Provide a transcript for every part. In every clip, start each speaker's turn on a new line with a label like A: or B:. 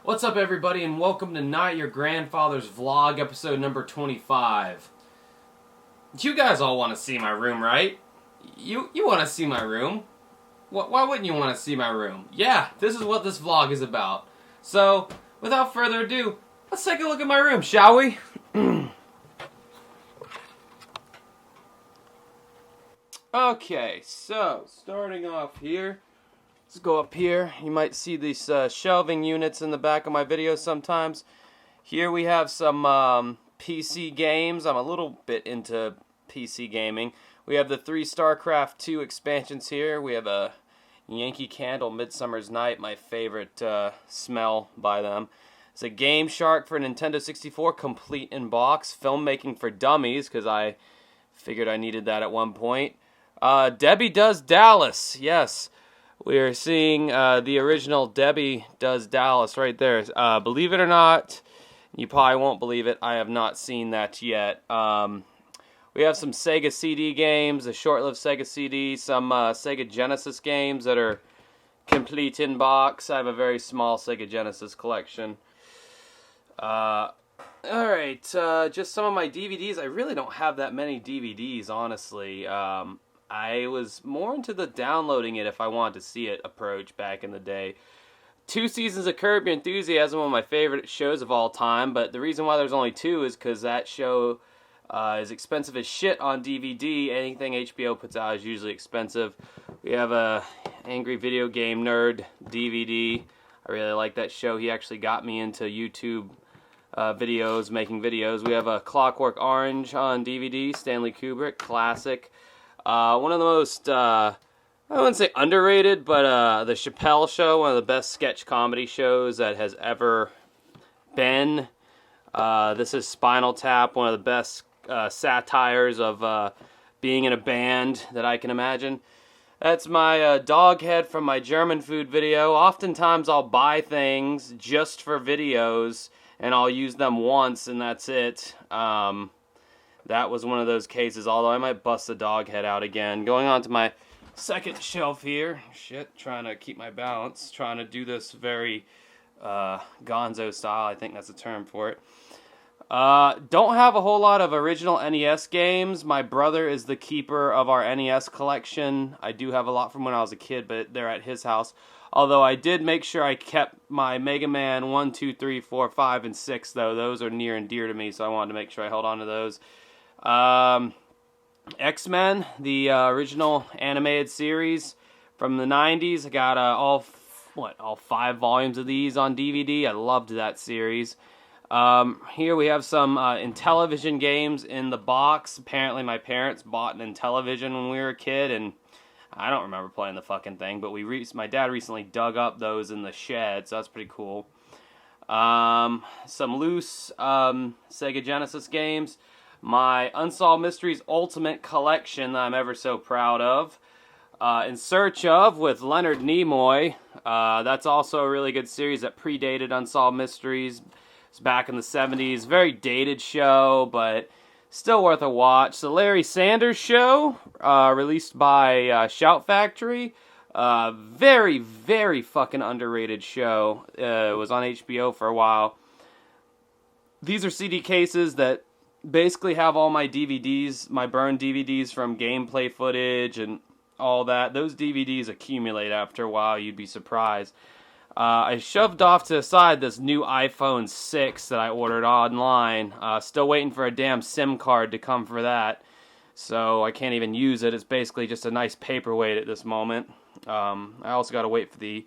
A: What's up, everybody, and welcome to Not Your Grandfather's Vlog, episode number 25. You guys all want to see my room, right? You want to see my room? Why wouldn't you want to see my room? Yeah, this is what this vlog is about. So, without further ado, let's take a look at my room, shall we? Okay, so, starting off here. Let's go up here. You might see these shelving units in the back of my videos sometimes. Here we have some PC games. I'm a little bit into PC gaming. We have the 3 StarCraft 2 expansions here. We have a Yankee Candle Midsummer's Night, my favorite smell by them. It's a Game Shark for Nintendo 64, complete in box. Filmmaking for Dummies, because I figured I needed that at one point. Debbie Does Dallas, yes. We are seeing the original Debbie Does Dallas right there. Believe it or not, you probably won't believe it, I have not seen that yet. We have some Sega CD games, a short-lived Sega CD, some Sega Genesis games that are complete in box. I have a very small Sega Genesis collection. Alright, just some of my DVDs. I really don't have that many DVDs, honestly. I was more into the downloading it if I wanted to see it approach back in the day. 2 seasons of Curb Your Enthusiasm, one of my favorite shows of all time, but the reason why there's only 2 is because that show is expensive as shit on DVD. Anything HBO puts out is usually expensive. We have a Angry Video Game Nerd DVD. I really like that show. He actually got me into YouTube videos, making videos. We have a Clockwork Orange on DVD, Stanley Kubrick, classic. One of the most, I wouldn't say underrated, but the Chappelle Show, one of the best sketch comedy shows that has ever been. This is Spinal Tap, one of the best satires of being in a band that I can imagine. That's my dog head from my German food video. Oftentimes I'll buy things just for videos, and I'll use them once, and that's it. That was one of those cases, although I might bust the dog head out again. Going on to my second shelf here. Shit, trying to keep my balance. Trying to do this very gonzo style. I think that's a term for it. Don't have a whole lot of original NES games. My brother is the keeper of our NES collection. I do have a lot from when I was a kid, but they're at his house. Although I did make sure I kept my Mega Man 1, 2, 3, 4, 5, and 6, though. Those are near and dear to me, so I wanted to make sure I held on to those. X-Men, the original animated series from the 90s. I got all 5 volumes of these on DVD. I loved that series. Here we have some Intellivision games in the box. Apparently my parents bought an Intellivision when we were a kid, and I don't remember playing the fucking thing, but my dad recently dug up those in the shed, so that's pretty cool. Some loose Sega Genesis games. My Unsolved Mysteries Ultimate Collection that I'm ever so proud of. In Search Of with Leonard Nimoy. That's also a really good series that predated Unsolved Mysteries. It's back in the 70s. Very dated show, but still worth a watch. The Larry Sanders Show, released by Shout Factory. Very, very fucking underrated show. It was on HBO for a while. These are CD cases that basically have all my DVDs, my burned DVDs from gameplay footage and all that. Those DVDs accumulate after a while, you'd be surprised. I shoved off to the side this new iPhone 6 that I ordered online. Still waiting for a damn SIM card to come for that, so I can't even use it. It's basically just a nice paperweight at this moment. I also got to wait for the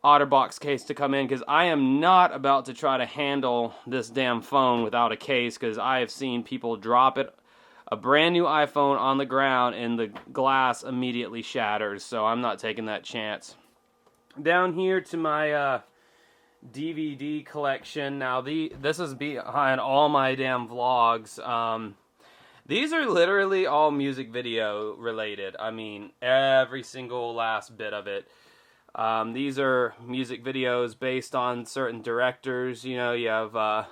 A: OtterBox case to come in, because I am not about to try to handle this damn phone without a case, because I have seen people drop a brand new iPhone on the ground and the glass immediately shatters, so I'm not taking that chance. Down here to my DVD collection. Now this is behind all my damn vlogs. These are literally all music video related. I mean, every single last bit of it. These are music videos based on certain directors. You know, you have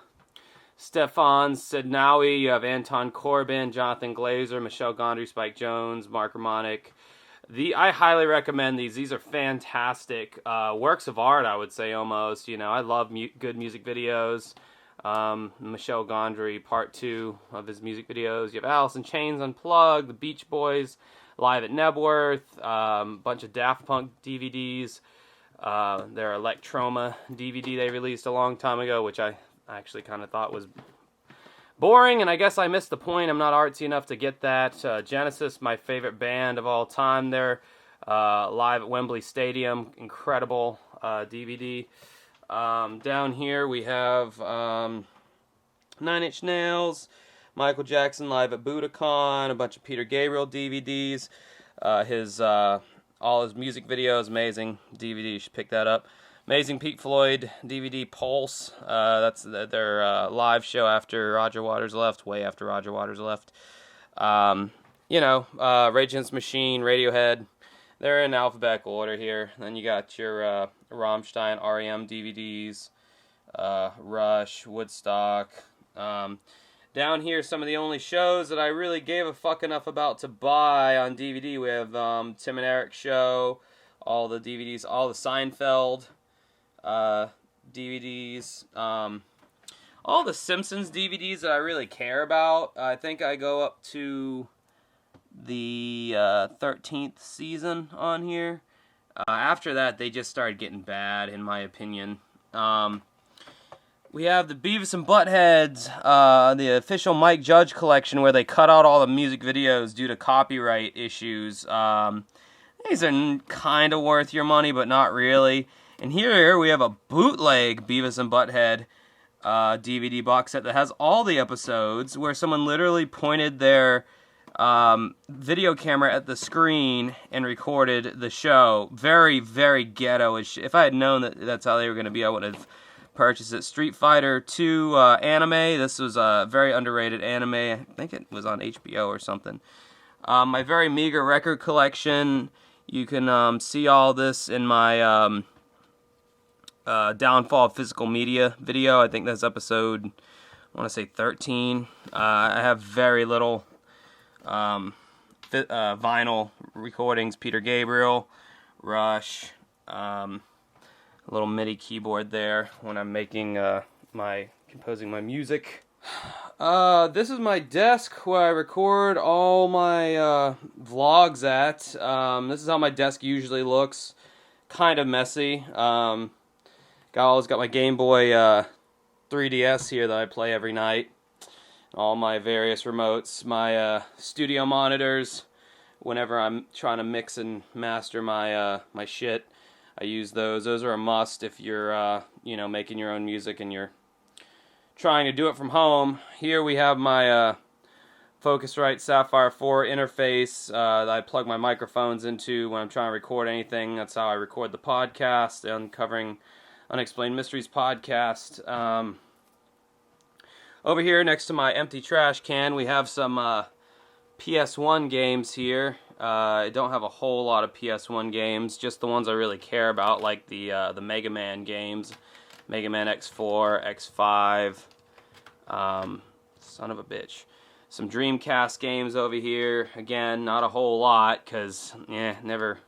A: Stefan Sednawi, you have Anton Corbijn, Jonathan Glazer, Michel Gondry, Spike Jonze, Mark Romanek. I highly recommend these. These are fantastic works of art, I would say, almost. You know, I love good music videos. Michel Gondry, part 2 of his music videos. You have Alice in Chains Unplugged, the Beach Boys, Live at Nebworth, bunch of Daft Punk DVDs. Their Electroma DVD they released a long time ago, which I actually kind of thought was boring, and I guess I missed the point. I'm not artsy enough to get that. Genesis, my favorite band of all time. They're live at Wembley Stadium. Incredible DVD. Down here we have 9 Inch Nails, Michael Jackson live at Budokan, a bunch of Peter Gabriel DVDs. All his music videos, amazing DVD. You should pick that up. Amazing Pink Floyd DVD Pulse. That's their live show after Roger Waters left, way after Roger Waters left. Rage Against the Machine, Radiohead. They're in alphabetical order here. Then you got your Rammstein, REM DVDs, Rush, Woodstock. Down here, some of the only shows that I really gave a fuck enough about to buy on DVD. We have Tim and Eric Show, all the DVDs, all the Seinfeld DVDs, all the Simpsons DVDs that I really care about. I think I go up to the 13th season on here. After that, they just started getting bad, in my opinion. We have the Beavis and Buttheads, the official Mike Judge collection, where they cut out all the music videos due to copyright issues. These are kind of worth your money, but not really. And here we have a bootleg Beavis and Butthead DVD box set that has all the episodes, where someone literally pointed their video camera at the screen and recorded the show. Very, very ghetto. If I had known that that's how they were going to be, I would have purchased it. Street Fighter 2 anime. This was a very underrated anime. I think it was on HBO or something. My very meager record collection. You can see all this in my Downfall of Physical Media video. I think that's episode, I want to say 13. I have very little vinyl recordings. Peter Gabriel, Rush, a little MIDI keyboard there when I'm making composing my music. This is my desk where I record all my vlogs at. This is how my desk usually looks. Kind of messy. Always got my Game Boy 3DS here that I play every night. All my various remotes, my studio monitors. Whenever I'm trying to mix and master my my shit, I use those. Those are a must if you're making your own music and you're trying to do it from home. Here we have my Focusrite Sapphire 4 interface that I plug my microphones into when I'm trying to record anything. That's how I record the podcast, the Uncovering Unexplained Mysteries Podcast. Over here next to my empty trash can, we have some PS1 games here. I don't have a whole lot of PS1 games, just the ones I really care about, like the Mega Man games. Mega Man X4, X5, son of a bitch. Some Dreamcast games over here. Again, not a whole lot, because, never,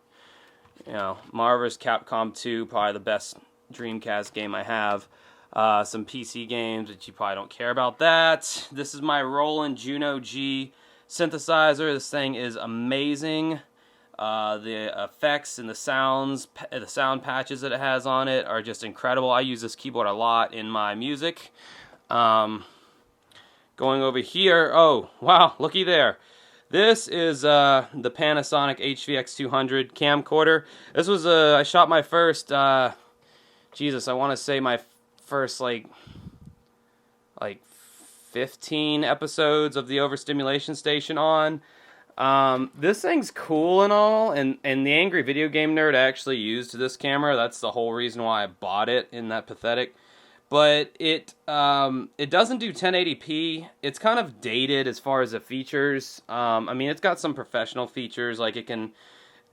A: Marvel's Capcom 2, probably the best Dreamcast game I have. Some PC games, but you probably don't care about that. This is my Roland Juno G synthesizer. This thing is amazing. The effects and the sound patches that it has on it are just incredible. I use this keyboard a lot in my music. Going over here, oh wow, looky there. This is the Panasonic HVX200 camcorder. This was I shot my first I want to say my first like 15 episodes of the Overstimulation Station on. This thing's cool and all, and the Angry Video Game Nerd actually used this camera. That's the whole reason why I bought it in that pathetic. But it doesn't do 1080p. It's kind of dated as far as the features. It's got some professional features, like it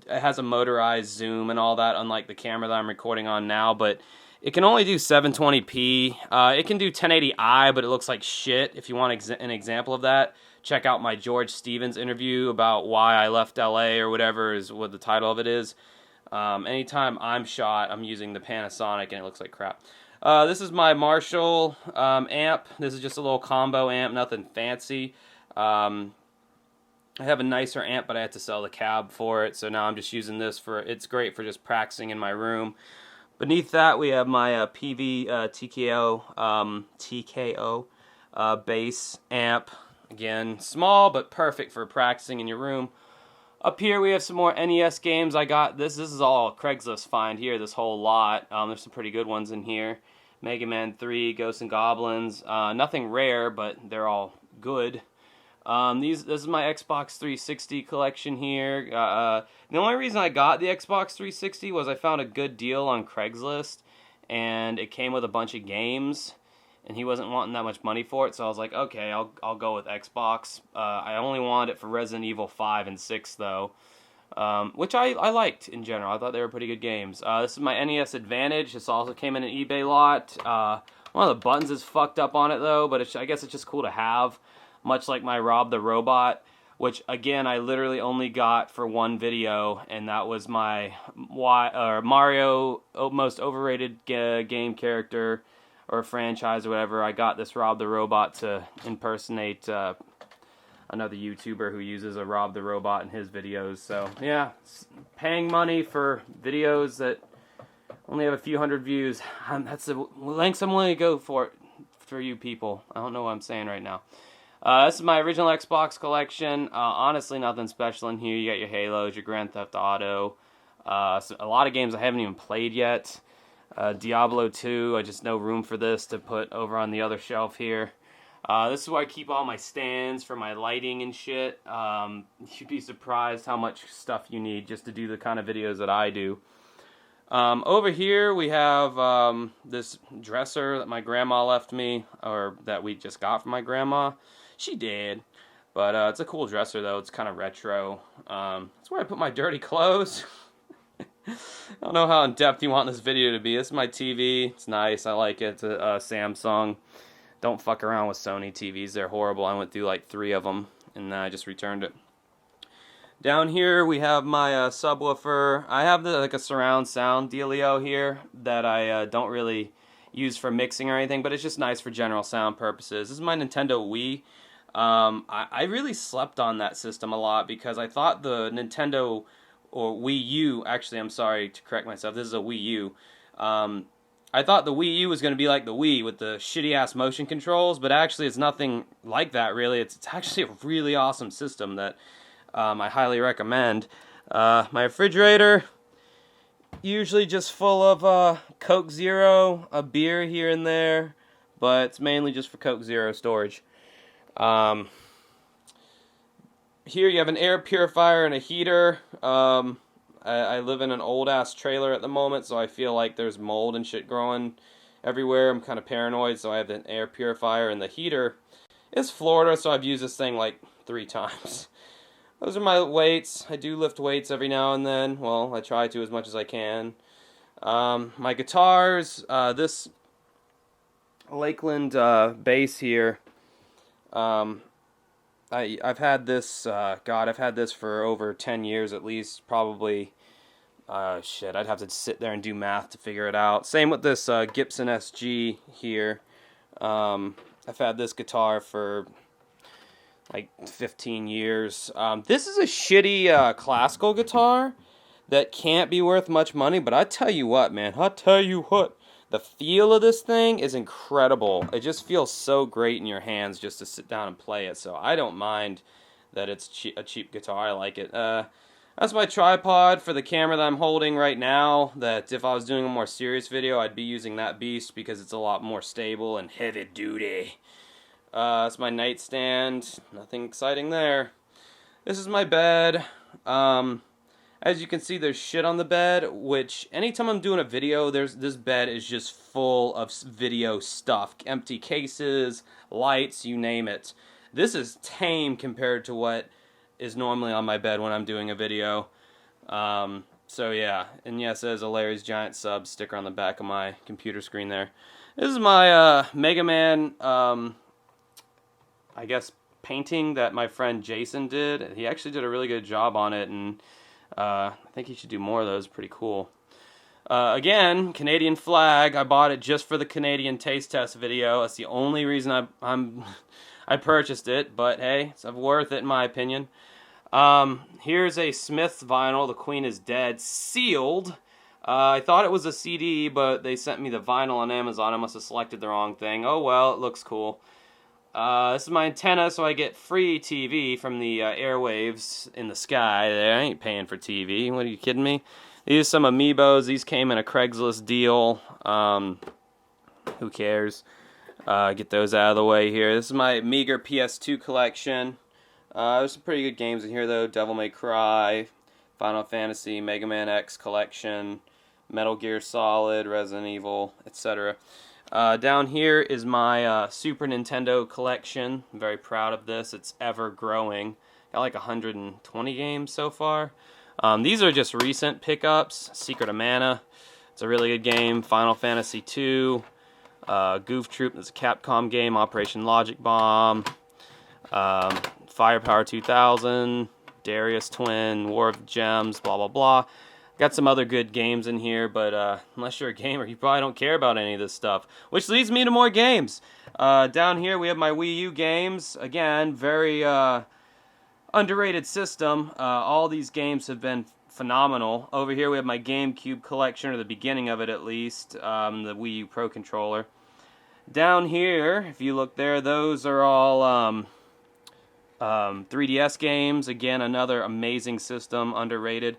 A: has a motorized zoom and all that, unlike the camera that I'm recording on now, but it can only do 720p. It can do 1080i, but it looks like shit. If you want an example of that, check out my George Stevens interview about why I left LA or whatever is what the title of it is. Anytime I'm shot, I'm using the Panasonic and it looks like crap. This is my Marshall amp. This is just a little combo amp, nothing fancy. I have a nicer amp, but I had to sell the cab for it, so now I'm just using this it's great for just practicing in my room. Beneath that, we have my PV TKO bass amp. Again, small, but perfect for practicing in your room. Up here, we have some more NES games. I got this. This is all Craigslist find here, this whole lot. There's some pretty good ones in here. Mega Man 3, Ghosts and Goblins. Nothing rare, but they're all good. This is my Xbox 360 collection here. The only reason I got the Xbox 360 was I found a good deal on Craigslist, and it came with a bunch of games, and he wasn't wanting that much money for it, so I was like, okay, I'll go with Xbox. I only wanted it for Resident Evil 5 and 6, though, which I liked in general. I thought they were pretty good games. This is my NES Advantage. This also came in an eBay lot. One of the buttons is fucked up on it, though, but I guess it's just cool to have. Much like my Rob the Robot, which, again, I literally only got for one video, and that was my Mario most overrated game character or franchise or whatever. I got this Rob the Robot to impersonate another YouTuber who uses a Rob the Robot in his videos. So, yeah, paying money for videos that only have a few hundred views. That's the lengths I'm willing to go for you people. I don't know what I'm saying right now. This is my original Xbox collection. Honestly, nothing special in here. You got your Halos, your Grand Theft Auto. A lot of games I haven't even played yet. Diablo 2, I just no room for this to put over on the other shelf here. This is where I keep all my stands for my lighting and shit. You'd be surprised how much stuff you need just to do the kind of videos that I do. Over here we have this dresser that my grandma left me, or that we just got from my grandma. She did, but it's a cool dresser though. It's kind of retro. That's where I put my dirty clothes. I don't know how in depth you want this video to be. This is my TV. It's nice. I like it. It's a Samsung. Don't fuck around with Sony TVs. They're horrible. I went through like 3 of them, and then I just returned it. Down here we have my subwoofer. I have like a surround sound dealio here that I don't really use for mixing or anything, but it's just nice for general sound purposes. This is my Nintendo Wii. I really slept on that system a lot because I thought the Nintendo, or Wii U, actually I'm sorry to correct myself, this is a Wii U. I thought the Wii U was going to be like the Wii with the shitty-ass motion controls, but actually it's nothing like that, really. It's actually a really awesome system that I highly recommend. My refrigerator, usually just full of Coke Zero, a beer here and there, but it's mainly just for Coke Zero storage. Here you have an air purifier and a heater. I live in an old-ass trailer at the moment, so I feel like there's mold and shit growing everywhere. I'm kind of paranoid, so I have an air purifier, and the heater is Florida, so I've used this thing like 3 times. Those are my weights. I do lift weights every now and then. Well, I try to as much as I can. My guitars, this Lakeland bass here, I've had this, I've had this for over 10 years at least, probably. Shit, I'd have to sit there and do math to figure it out. Same with this Gibson SG here. I've had this guitar for like 15 years. This is a shitty classical guitar that can't be worth much money, but I tell you what, man, the feel of this thing is incredible. It just feels so great in your hands just to sit down and play it, so I don't mind that it's a cheap guitar. I like it. That's my tripod for the camera that I'm holding right now, that if I was doing a more serious video, I'd be using that beast because it's a lot more stable and heavy duty. That's my nightstand. Nothing exciting there. This is my bed. As you can see, there's shit on the bed, which anytime I'm doing a video, this bed is just full of video stuff. Empty cases, lights, you name it. This is tame compared to what is normally on my bed when I'm doing a video. So yeah, and yes, there's a Larry's Giant Sub sticker on the back of my computer screen there. This is my Mega Man, I guess, painting that my friend Jason did. He actually did a really good job on it, and I think he should do more of those. Pretty cool. Again, Canadian flag. I bought it just for the Canadian taste test video. That's the only reason I purchased it, but hey, it's worth it in my opinion. Here's a Smith's vinyl, The Queen is Dead, sealed. I thought it was a CD, but they sent me the vinyl on Amazon. I must have selected the wrong thing. Oh well, it looks cool. This is my antenna, so I get free TV from the airwaves in the sky. I ain't paying for TV. What, are you kidding me? These are some Amiibos. These came in a Craigslist deal. Who cares? Get those out of the way here. This is my meager PS2 collection. There's some pretty good games in here, though. Devil May Cry, Final Fantasy, Mega Man X collection, Metal Gear Solid, Resident Evil, etc. Down here is my Super Nintendo collection. I'm very proud of this. It's ever growing. Got like 120 games so far. These are just recent pickups. Secret of Mana, it's a really good game. Final Fantasy II, Goof Troop, that's a Capcom game. Operation Logic Bomb, Firepower 2000, Darius Twin, War of Gems, blah blah blah. Got some other good games in here, but unless you're a gamer, you probably don't care about any of this stuff. Which leads me to more games. Down here we have my Wii U games. Again, very underrated system. All these games have been phenomenal. Over here we have my GameCube collection, or the beginning of it at least, the Wii U Pro Controller. Down here, if you look there, those are all 3DS games. Again, another amazing system, underrated.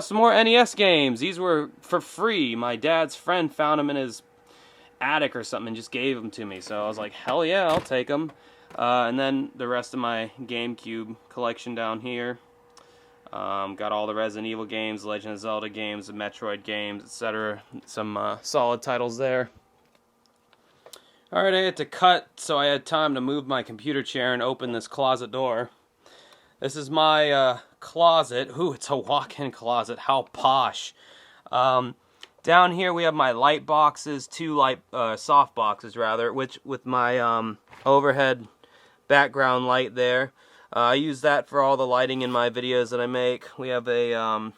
A: Some more NES games. These were for free. My dad's friend found them in his attic or something and just gave them to me. So I was like, hell yeah, I'll take them. And then the rest of my GameCube collection down here. Got all the Resident Evil games, Legend of Zelda games, the Metroid games, etc. Some solid titles there. Alright, I had to cut so I had time to move my computer chair and open this closet door. This is my closet. Ooh, it's a walk-in closet. How posh. Down here we have my light boxes, two soft boxes rather, which with my overhead background light there. I use that for all the lighting in my videos that I make. We have a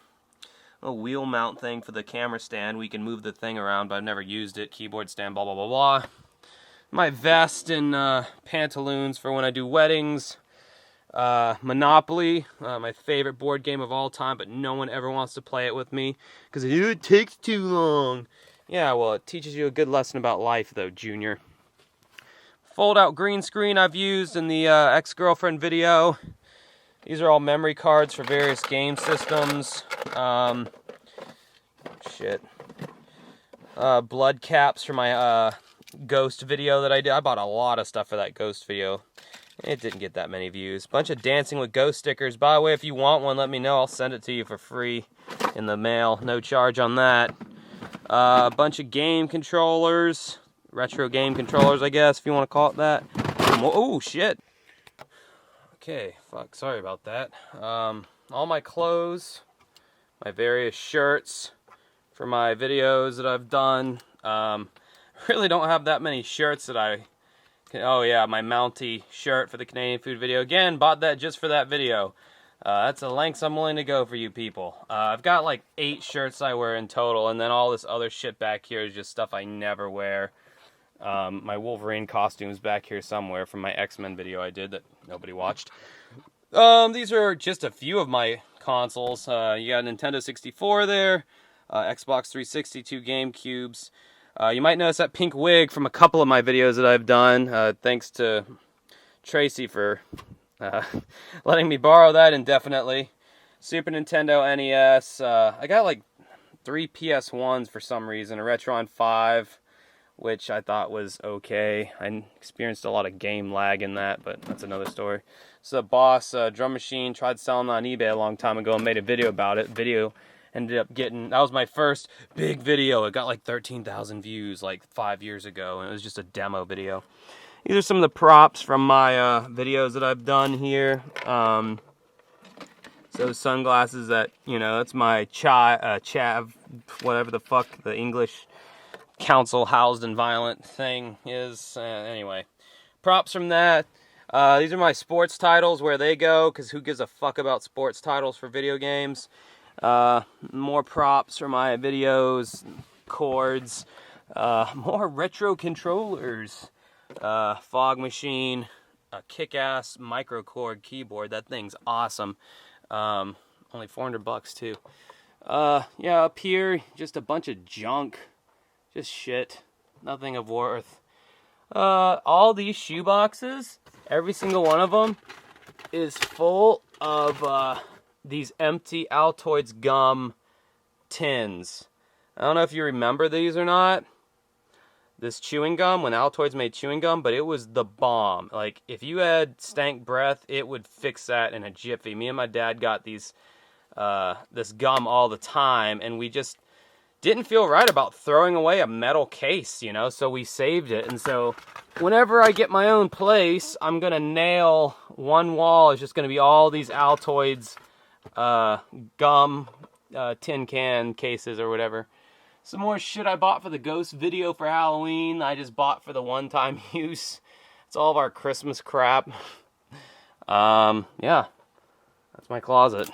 A: wheel mount thing for the camera stand. We can move the thing around, but I've never used it. Keyboard stand, blah, blah, blah, blah. My vest and pantaloons for when I do weddings. Monopoly, my favorite board game of all time, but no one ever wants to play it with me because it takes too long. Yeah, well, it teaches you a good lesson about life, though, Junior. Fold-out green screen I've used in the ex-girlfriend video. These are all memory cards for various game systems. Blood caps for my Ghost video that I did. I bought a lot of stuff for that Ghost video. It didn't get that many views. Bunch of Dancing with Ghost stickers. By the way, if you want one, let me know. I'll send it to you for free in the mail. No charge on that. A bunch of game controllers. Retro game controllers, I guess, if you want to call it that. Oh, shit. Okay, fuck. Sorry about that. All my clothes. My various shirts for my videos that I've done. Really don't have that many shirts that I... Oh yeah, my Mountie shirt for the Canadian food video. Again, bought that just for that video. That's the lengths I'm willing to go for you people. I've got like 8 shirts I wear in total, and then all this other shit back here is just stuff I never wear. My Wolverine costume's back here somewhere from my X-Men video I did that nobody watched. These are just a few of my consoles. You got Nintendo 64 there, Xbox 360, 2 GameCubes. You might notice that pink wig from a couple of my videos that I've done. Thanks to Tracy for letting me borrow that indefinitely. Super Nintendo NES. I got like 3 PS1s for some reason. A Retron 5, which I thought was okay. I experienced a lot of game lag in that, but that's another story. So Boss drum machine. Tried selling on eBay a long time ago and made a video about it. Video ended up getting, that was my first big video. It got like 13,000 views like 5 years ago, and it was just a demo video. These are some of the props from my videos that I've done here. So sunglasses that, you know, that's my chav, whatever the fuck the English council housed and violent thing is. Anyway, props from that. These are my sports titles, where they go, because who gives a fuck about sports titles for video games. More props for my videos, cords, more retro controllers, fog machine, a kick-ass microcord keyboard. That thing's awesome. Only $400 too. Yeah, up here, just a bunch of junk. Just shit. Nothing of worth. All these shoe boxes, every single one of them, is full of, these empty Altoids gum tins. I don't know if you remember these or not. This chewing gum, when Altoids made chewing gum, but it was the bomb. Like, if you had stank breath, it would fix that in a jiffy. Me and my dad got these, this gum all the time, and we just didn't feel right about throwing away a metal case, you know, so we saved it. And so whenever I get my own place, I'm going to nail one wall. It's just going to be all these Altoids gum tin can cases or whatever. Some more shit I bought for the ghost video for Halloween. I just bought for the one-time use. It's all of our Christmas crap. Yeah, that's my closet.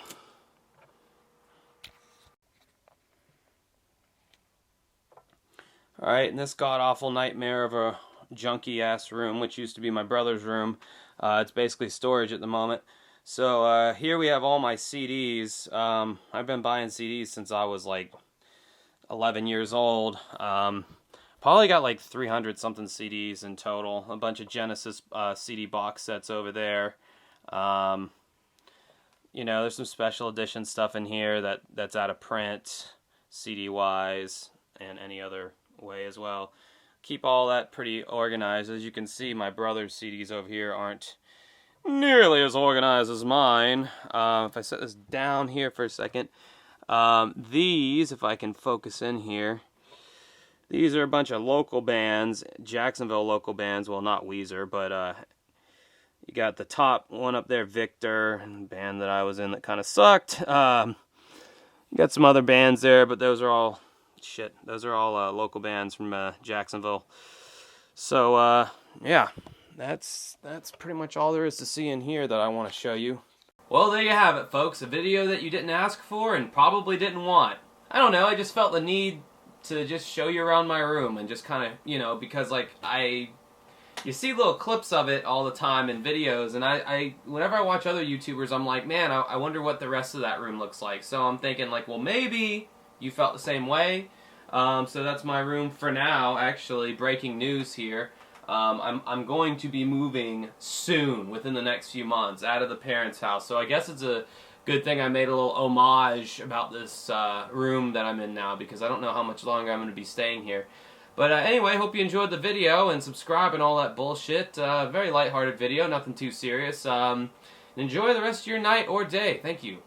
A: Alright, and this god-awful nightmare of a junky-ass room, which used to be my brother's room. It's basically storage at the moment. So, here we have all my CDs. I've been buying CDs since I was, like, 11 years old. Probably got, like, 300-something CDs in total. A bunch of Genesis CD box sets over there. You know, there's some special edition stuff in here that's out of print, CD-wise, and any other way as well. Keep all that pretty organized. As you can see, my brother's CDs over here aren't nearly as organized as mine. If I set this down here for a second, these, if I can focus in here, these are a bunch of local bands, Jacksonville local bands. Well, not Weezer, but you got the top one up there, Victor, a band that I was in that kind of sucked. You got some other bands there, but those are all shit. Those are all local bands from Jacksonville. So, yeah, that's pretty much all there is to see in here that I want to show you. Well, there you have it, folks. A video that you didn't ask for and probably didn't want. I don't know, I just felt the need to just show you around my room and just kind of, you know, because, like, you see little clips of it all the time in videos, and I whenever I watch other YouTubers, I'm like, man, I wonder what the rest of that room looks like. So I'm thinking, like, well, maybe you felt the same way. So that's my room for now. Actually, breaking news here. I'm going to be moving soon, within the next few months, out of the parents' house. So I guess it's a good thing I made a little homage about this room that I'm in now, because I don't know how much longer I'm going to be staying here. But anyway, hope you enjoyed the video, and subscribe and all that bullshit. Very lighthearted video, nothing too serious. Enjoy the rest of your night or day. Thank you.